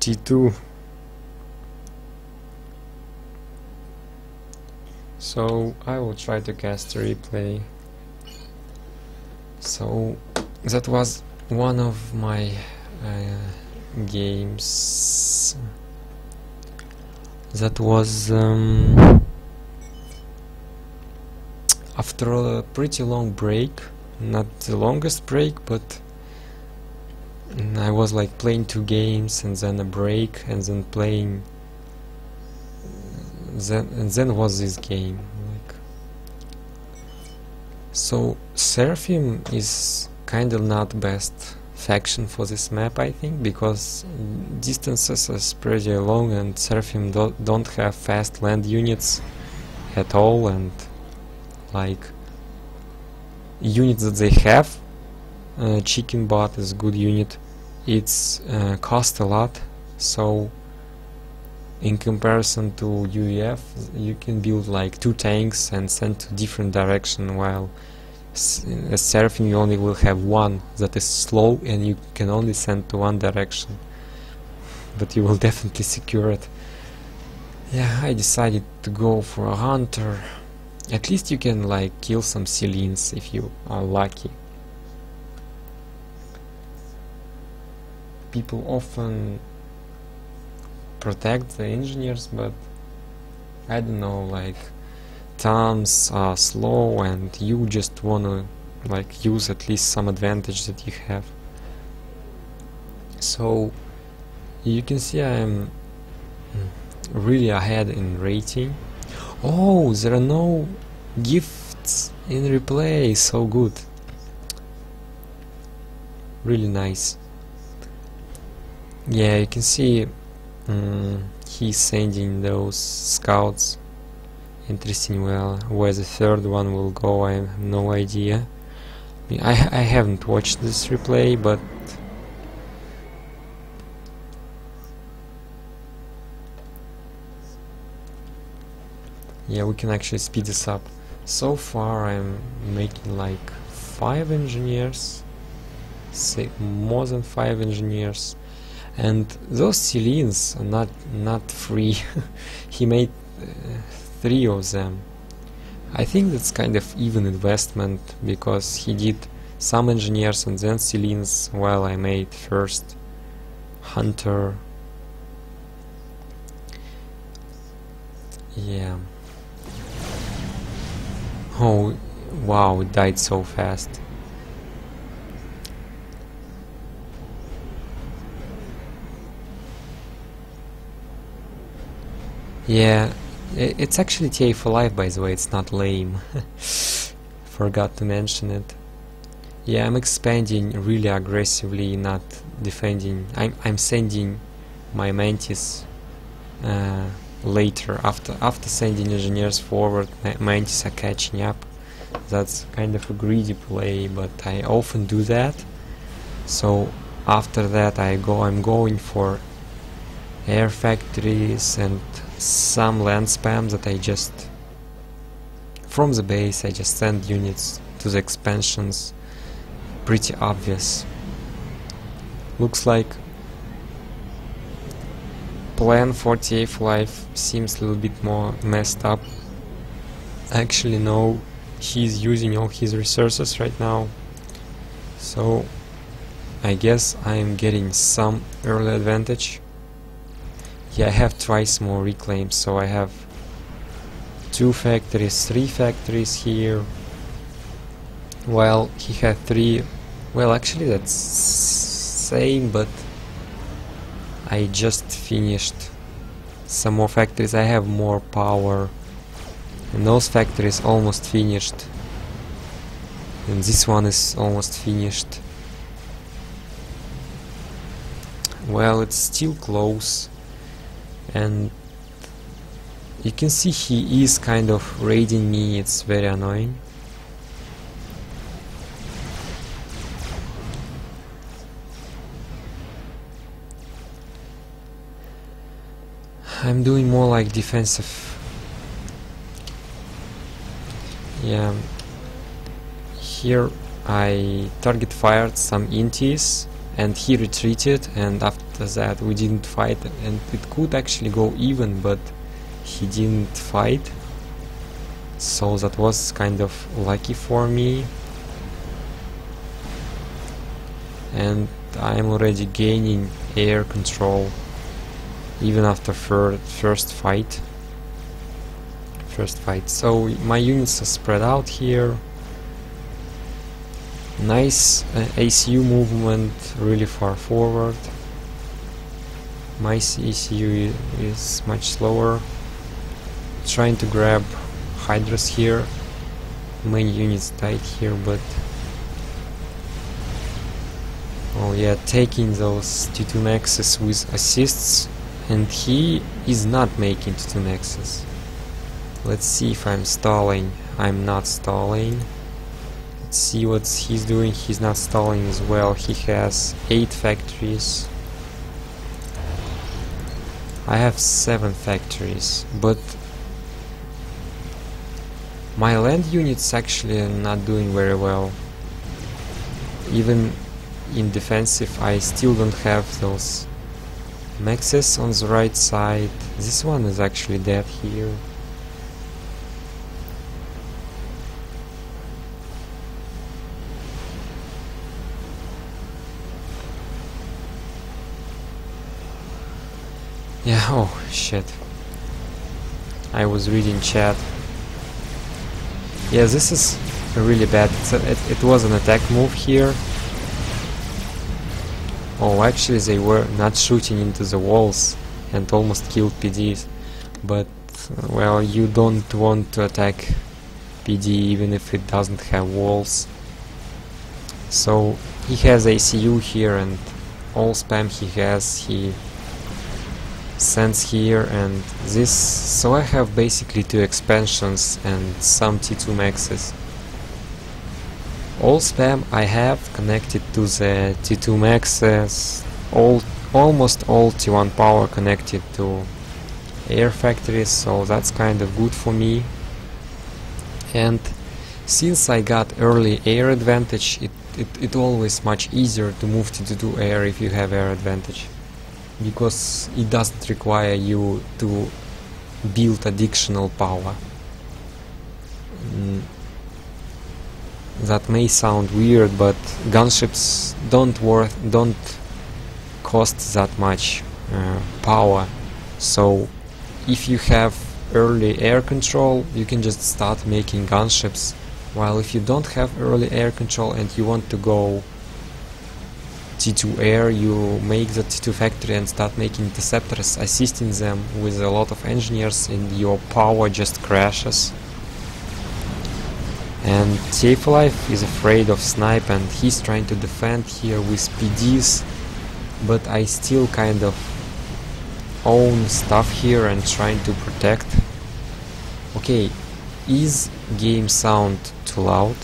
T2. So I will try to cast a replay. So that was one of my games that was after a pretty long break, not the longest break, but I was like playing 2 games and then a break and then playing then was this game. Like, so Seraphim is kind of not best faction for this map, I think, because distances are pretty long and Seraphim don't have fast land units at all, and like units that they have, Chicken Bot is a good unit. It's cost a lot, so in comparison to UEF you can build like 2 tanks and send to different direction, while as Seraphim you only will have 1 that is slow and you can only send to 1 direction, but you will definitely secure it. Yeah, I decided to go for a hunter. At least you can like kill some Selines if you are lucky. People often protect the engineers, but I don't know, like Toms are slow and you just wanna like use at least some advantage that you have. So you can see I am really ahead in rating. Oh, there are no gifts in replay, so good. Really nice. Yeah, you can see he's sending those scouts. Interesting. Well, where the third one will go, I have no idea. I haven't watched this replay, but yeah, we can actually speed this up. So far I'm making like 5 engineers, say more than 5 engineers, and those Selines are not free. He made 3 of them. I think that's kind of even investment, because he did some engineers and then Selines, while I made first hunter. Yeah. Oh wow, it died so fast. Yeah, it's actually TA for life, by the way, it's not lame. Forgot to mention it. Yeah, I'm expanding really aggressively, not defending. I'm sending my Mantis later, after sending engineers forward. Mantis are catching up. That's kind of a greedy play, but I often do that. So after that I'm going for air factories and some land spam that I just from the base I just send units to the expansions. Pretty obvious. Looks like plan for TA for life seems a little bit more messed up. Actually no, he's using all his resources right now, so I guess I'm getting some early advantage. Yeah, I have twice more reclaims, so I have 2 factories, 3 factories here, while he had 3. Well, actually that's same, but I just finished some more factories. I have more power, and those factories almost finished, and this one is almost finished. Well, it's still close, and you can see he is kind of raiding me. It's very annoying. I'm doing more like defensive. Yeah, here I target fired some intis and he retreated, and after that we didn't fight, and it could actually go even, but he didn't fight, so that was kind of lucky for me. And I'm already gaining air control even after first fight. So my units are spread out here. Nice ACU movement, really far forward. My ACU is much slower. Trying to grab Hydras here. Many units died here, but oh yeah, taking those T2 maxes with assists, and he is not making T2 maxes. Let's see if I'm stalling. I'm not stalling. Let's see what he's doing. He's not stalling as well. He has 8 factories. I have 7 factories, but my land units actually are not doing very well. Even in defensive, I still don't have those maxes on the right side. This one is actually dead here. Yeah, oh shit. I was reading chat. Yeah, this is really bad. It was an attack move here. Oh, actually they were not shooting into the walls and almost killed PDs. But, well, you don't want to attack PD even if it doesn't have walls. So, he has ACU here, and all spam he has, he sends here, and this. So I have basically 2 expansions and some T2 maxes. All spam I have connected to the T2 maxes, almost all T1 power connected to air factories, so that's kind of good for me. And since I got early air advantage, it always much easier to move to T2 air if you have air advantage, because it doesn't require you to build additional power. That may sound weird, but gunships don't cost that much power. So if you have early air control, you can just start making gunships. While if you don't have early air control and you want to go T2 air, you make the T2 factory and start making interceptors, assisting them with a lot of engineers, and your power just crashes. And TF is afraid of snipe, and he's trying to defend here with PDs, but I still kind of own stuff here and trying to protect. Okay, is game sound too loud?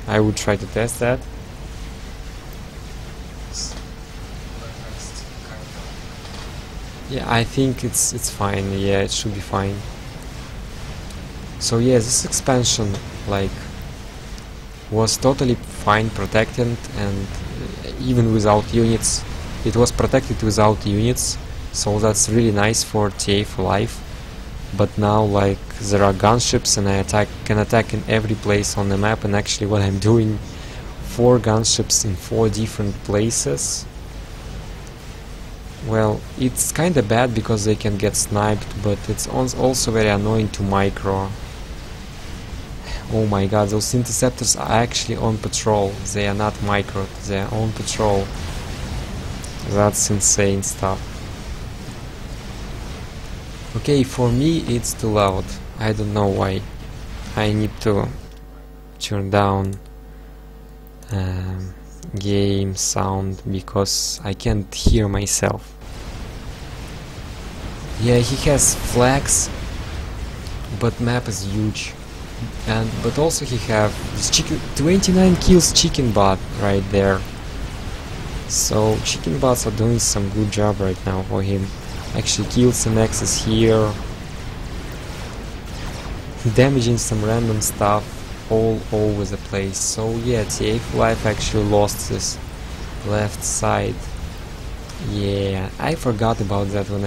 I would try to test that. Yeah, I think it's fine. Yeah, it should be fine. So yeah, this expansion like was totally fine protected, and even without units, it was protected without units, so that's really nice for TA for life. But now like there are gunships, and I can attack in every place on the map, and actually what I'm doing, 4 gunships in 4 different places. Well, it's kinda bad because they can get sniped, but it's also very annoying to micro. Oh my god, those interceptors are actually on patrol. They are not microed, they are on patrol. That's insane stuff. Okay, for me it's too loud. I don't know why. I need to turn down game sound because I can't hear myself. Yeah, he has flags, but map is huge. But also he have this 29 kills chicken bot right there. So chicken bots are doing some good job right now for him. Actually killed some Nexus here, damaging some random stuff. all over the place. So yeah, TF actually lost this left side. Yeah, I forgot about that when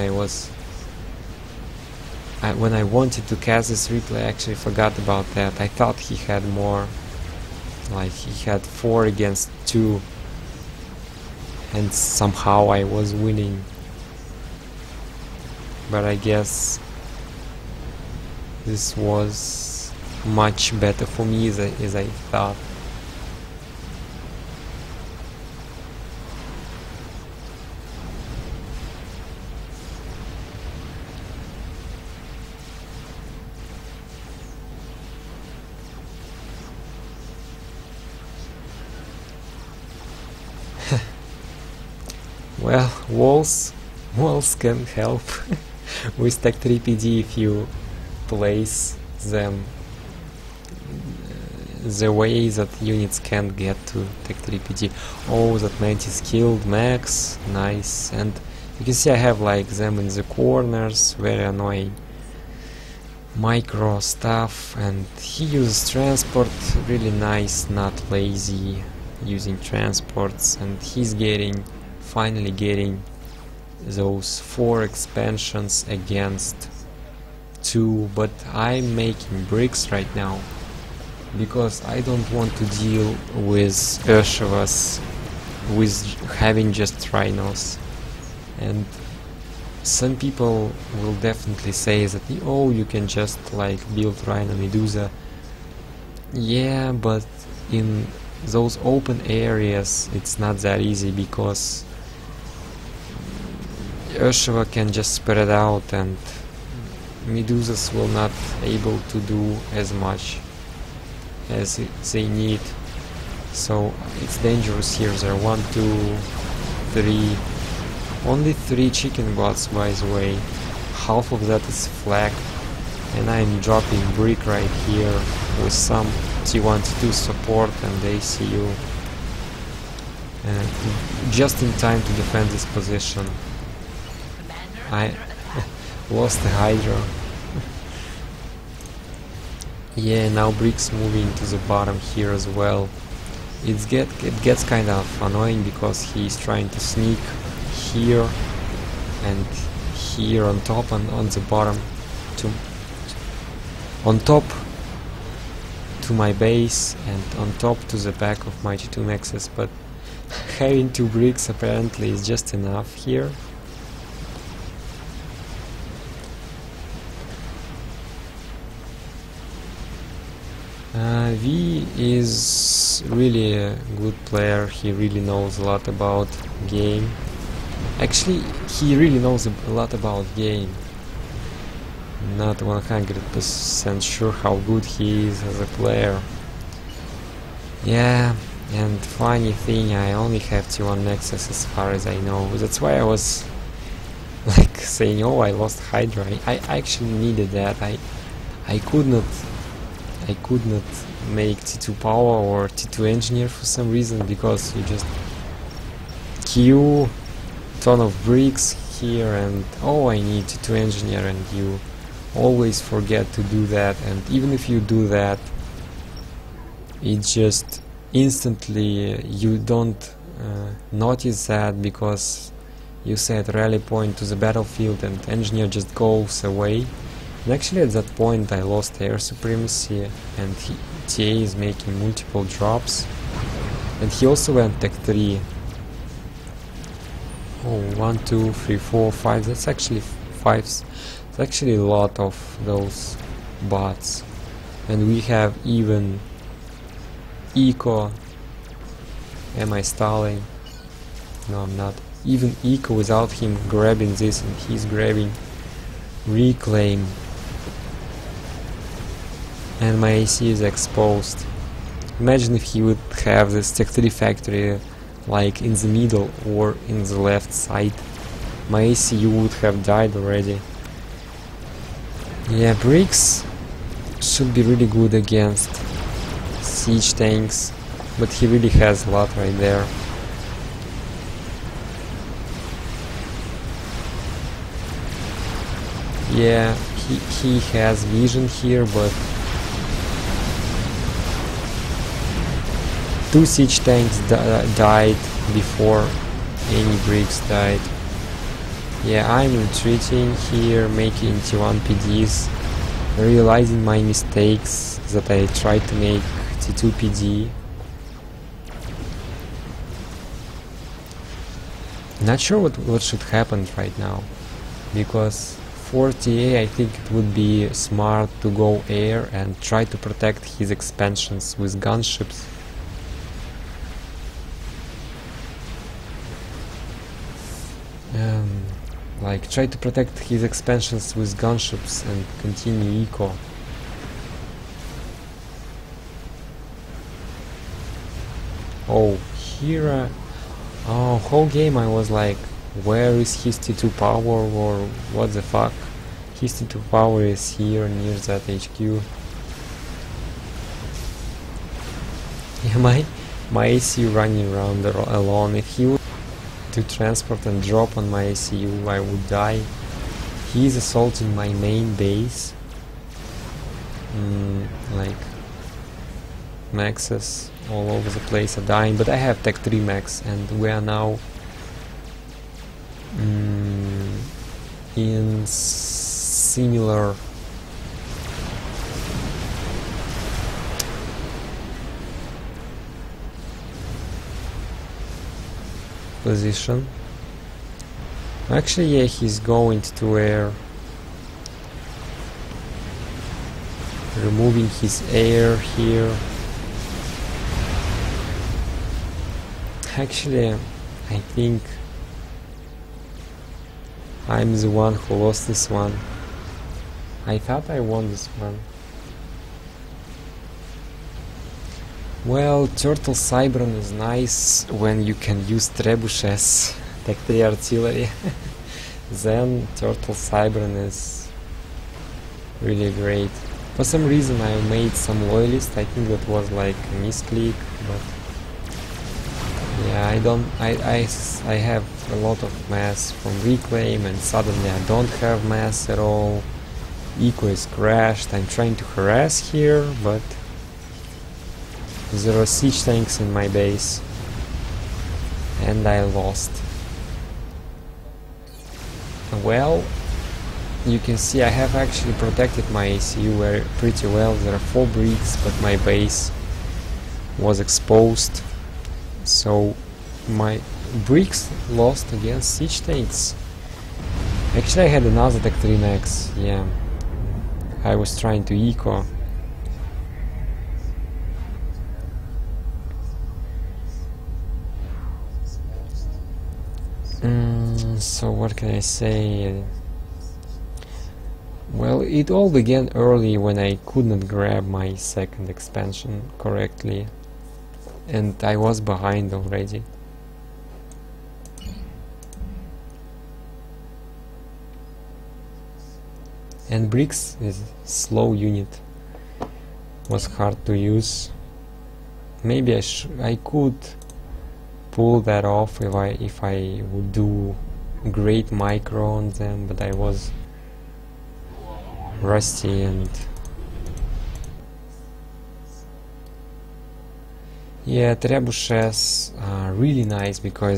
when I wanted to cast this replay. I actually forgot about that. I thought he had more, like he had 4 against 2, and somehow I was winning. But I guess this was much better for me as I thought. Well, walls can help with Tech 3 PD if you place them the way that units can't get to Tech 3 PD. Oh, that Mantis killed Max, nice. And you can see I have like them in the corners, very annoying micro stuff. And he uses transport, really nice, not lazy using transports. And he's finally getting those 4 expansions against 2, but I'm making bricks right now because I don't want to deal with Urshivas with having just rhinos. And some people will definitely say that, oh, you can just like build Rhino Medusa. Yeah, but in those open areas it's not that easy because Urshiva can just spread it out and Medusas will not able to do as much as they need. So it's dangerous here. There are 1, 2, 3, only 3 chicken bots, by the way. Half of that is flak, and I'm dropping brick right here with some T1, T2 support and ACU, just in time to defend this position. I lost the Hydra. Yeah, now Brick's moving to the bottom here as well. It gets kind of annoying because he's trying to sneak here and here on top and on the bottom on top to my base and on top to the back of my G2 Nexus, but having 2 bricks apparently is just enough here. V is really a good player. He really knows a lot about game. Actually, he really knows a lot about game. Not 100% sure how good he is as a player. Yeah, and funny thing, I only have T1 Nexus as far as I know. That's why I was like saying, oh, I lost Hydra. I actually needed that. I could not make T2 Power or T2 Engineer for some reason, because you just queue ton of bricks here and oh, I need T2 Engineer, and you always forget to do that. And even if you do that, it just instantly you don't notice that, because you set rally point to the battlefield and engineer just goes away. And actually at that point I lost air supremacy, and TA is making multiple drops, and he also went Tech 3. Oh, 1, 2, 3, 4, 5, that's actually 5. It's actually a lot of those bots. And we have even Eco. Am I stalling? No, I'm not. Even Eco, without him grabbing this, and he's grabbing Reclaim. And my AC is exposed. Imagine if he would have this Tech 3 factory like in the middle or in the left side. My ACU would have died already. Yeah, bricks should be really good against siege tanks, but he really has a lot right there. Yeah, he has vision here, but 2 siege tanks died before any bricks died. Yeah, I'm retreating here, making T1 PDs, realizing my mistakes that I tried to make T2 PD. Not sure what should happen right now, because for TA I think it would be smart to go air and try to protect his expansions with gunships. Like try to protect his expansions with gunships and continue eco. Oh, here whole game I was like, where is his T2 power, or what the fuck? His T2 power is here near that HQ. Yeah, my ACU running around alone. If he would to transport and drop on my ACU, I would die. He is assaulting my main base. Like maxes all over the place are dying, but I have Tech 3 max and we are now in similar position. Actually, yeah, he's going to air, removing his air here. Actually, I think I'm the one who lost this one. I thought I won this one. Well, Turtle Cybran is nice when you can use trebuchets, Tech 3 artillery. Then Turtle Cybran is really great. For some reason I made some loyalist. I think that was like a misclick, but yeah, I have a lot of mass from Reclaim and suddenly I don't have mass at all. Eco is crashed. I'm trying to harass here, but there are siege tanks in my base and I lost. Well, you can see I have actually protected my ACU pretty well. There are 4 bricks, but my base was exposed, so my bricks lost against siege tanks. Actually I had another Tech 3 max, yeah. I was trying to eco. So what can I say? Well, it all began early when I could not grab my second expansion correctly and I was behind already. And bricks is slow unit, was hard to use. Maybe I could pull that off if I would do great micro on them, but I was rusty. And yeah, trebuchets are really nice because